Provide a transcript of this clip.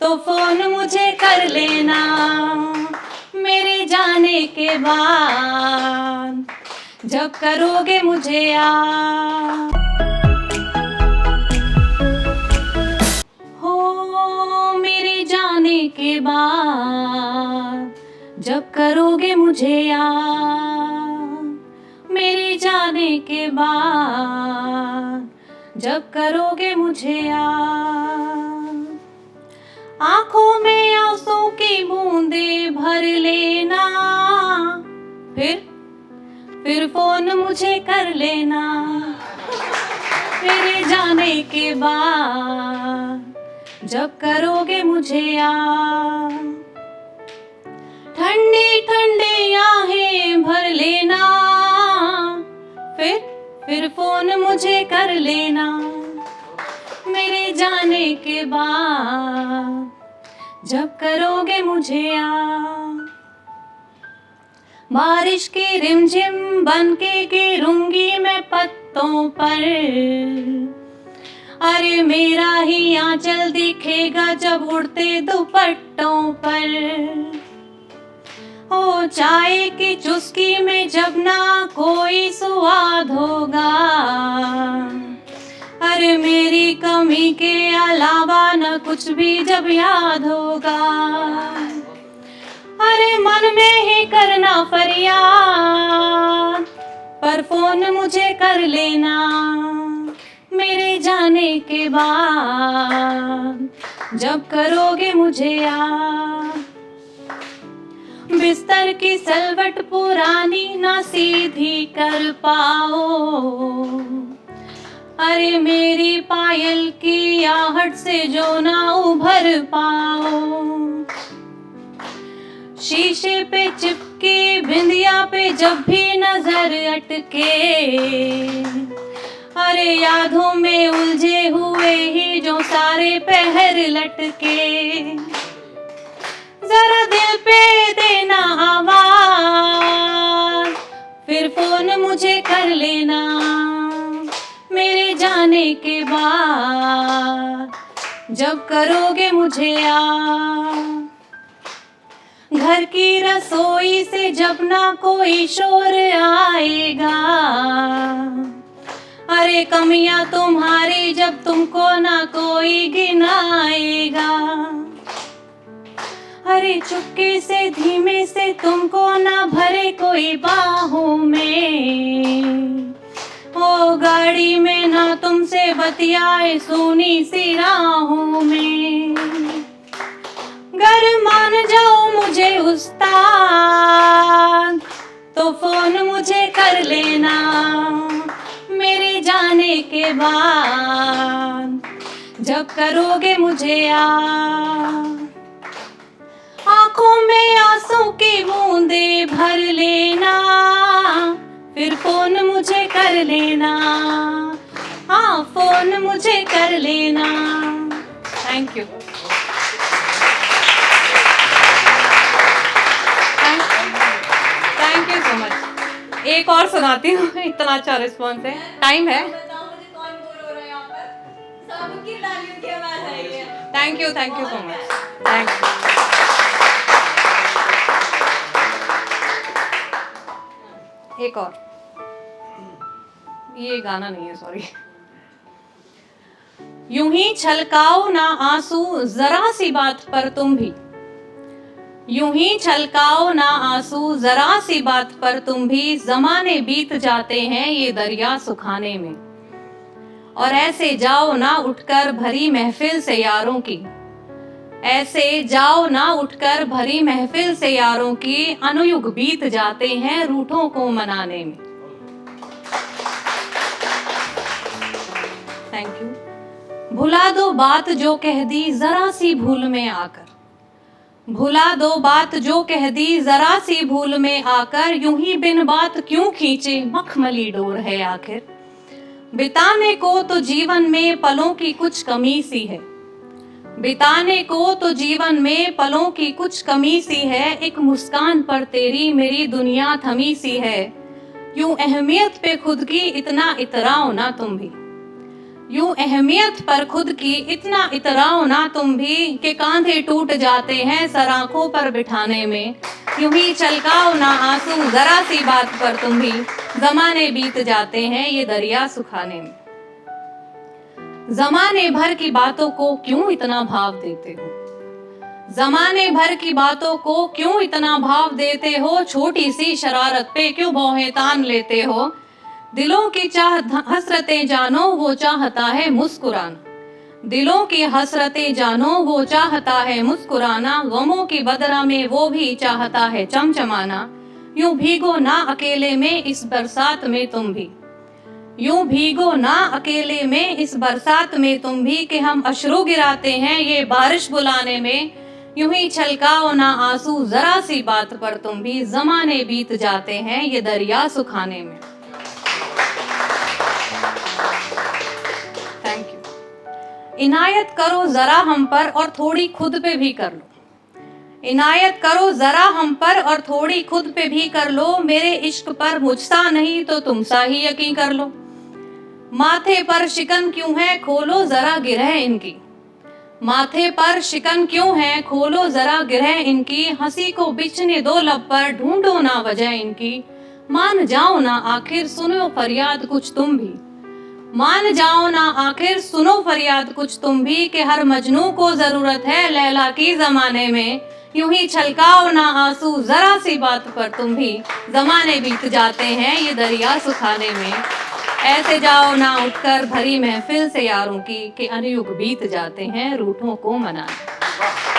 तो फोन मुझे कर लेना मेरे जाने के बाद, जब करोगे मुझे याद। हो मेरे जाने के बाद, जब करोगे मुझे याद, मेरे जाने के बाद, जब करोगे मुझे याद। आंखों में आंसू की बूंदे भर लेना, फिर फोन मुझे कर लेना मेरे जाने के बाद, जब करोगे मुझे याद। ठंडी ठंडी आहें भर लेना, फिर फोन मुझे कर लेना मेरे जाने के बाद, जब करोगे मुझे याद। बारिश की रिमझिम बनके गिरूंगी मैं पत्तों पर, अरे मेरा ही आंचल दिखेगा जब उड़ते दुपट्टों पर। ओ चाय की चुस्की में जब ना कोई स्वाद होगा, अरे मेरी कमी के अलावा न कुछ भी जब याद होगा। अरे मन में ही करना फरियाद, पर फोन मुझे कर लेना मेरे जाने के बाद, जब करोगे मुझे याद। बिस्तर की सलवट पुरानी ना सीधी कर पाओ, अरे मेरी पायल की आहट से जो ना उभर पाओ। शीशे पे चिपकी बिंदिया पे जब भी नजर अटके, अरे यादों में उलझे हुए ही जो सारे पहर लटके। जरा दिल पे देना आवाज, फिर फोन मुझे कर लेना मेरे जाने के बाद, जब करोगे मुझे याद। घर की रसोई से जब ना कोई शोर आएगा, अरे कमियां तुम्हारी जब तुमको ना कोई गिनाएगा। अरे चुपके से धीमे से तुमको ना भरे कोई बाहों में, ओ गाड़ी में ना तुमसे बतियाए सुनी सी राहों में। गर मान जाओ मुझे उस्ताद, तो फोन मुझे कर लेना मेरे जाने के बाद, जब करोगे मुझे याद। आंखों में आंसू की बूंदे भर लेना, फिर फोन मुझे कर लेना, हाँ फोन मुझे कर लेना। Thank you. Thank you so much. एक और सुनाती हूँ, इतना अच्छा रिस्पॉन्स है। टाइम है? Thank you so much. Thank you. एक और, ये गाना नहीं है, सॉरी। यूं ही छलकाओ ना आंसू जरा सी बात पर तुम भी, यूं ही छलकाओ ना आंसू जरा सी बात पर तुम भी। जमाने बीत जाते हैं ये दरिया सुखाने में, और ऐसे जाओ ना उठकर भरी महफिल से यारों की, ऐसे जाओ ना उठकर भरी महफिल से यारों की। अनुयुग बीत जाते हैं रूठों को मनाने में। Thank you. भुला दो बात जो कह दी जरा सी भूल में आकर, भुला दो बात जो कह दी जरा सी भूल में आकर। यूं ही बिन बात क्यों खींचे मखमली डोर है आखिर। बिताने को तो जीवन में पलों की कुछ कमी सी है, बिताने को तो जीवन में पलों की कुछ कमी सी है। एक मुस्कान पर तेरी मेरी दुनिया थमी सी है। यूं अहमियत पे खुद की इतना इतराओ ना तुम भी, यूं अहमियत पर खुद की इतना इतराओ ना तुम भी कि कांधे टूट जाते हैं सर आंखों पर बिठाने में। यूं ही छलकाओ ना आंसू जरा सी बात पर तुम भी, जमाने बीत जाते हैं ये दरिया सुखाने में। जमाने भर की बातों को क्यों इतना भाव देते हो, जमाने भर की बातों को क्यों इतना भाव देते हो, छोटी सी शरारत पे क्यों भौहें तान लेते हो। दिलों की हसरतें जानो वो चाहता है मुस्कुराना, दिलों की हसरतें जानो वो चाहता है मुस्कुराना, गमों की बदरा में वो भी चाहता है चमचमाना। यूं भीगो ना अकेले में इस बरसात में तुम भी, यूं भीगो ना अकेले में इस बरसात में तुम भी, कि हम अश्रु गिराते हैं ये बारिश बुलाने में। यूं ही छलकाओ ना आंसू जरा सी बात पर तुम भी, जमाने बीत जाते हैं ये दरिया सुखाने में। Thank you. इनायत करो जरा हम पर और थोड़ी खुद पे भी कर लो, इनायत करो जरा हम पर और थोड़ी खुद पे भी कर लो, मेरे इश्क पर मुझसा नहीं तो तुमसा ही यकीन कर लो। माथे पर शिकन क्यों है खोलो जरा गिरह इनकी, माथे पर शिकन क्यों है खोलो जरा गिरह इनकी, हंसी को बिछने दो लब पर ढूंढो ना वजह इनकी। मान जाओ ना आखिर सुनो फरियाद कुछ तुम भी, मान जाओ ना आखिर सुनो फरियाद कुछ तुम भी, कि हर मजनू को जरूरत है लैला की जमाने में। यूं ही छलकाओ ना आंसू जरा सी बात पर तुम भी, जमाने बीत जाते हैं ये दरिया सुखाने में। ऐसे जाओ ना उठकर भरी महफिल से यारों की, कि अनयुग बीत जाते हैं रूठों को मनाने।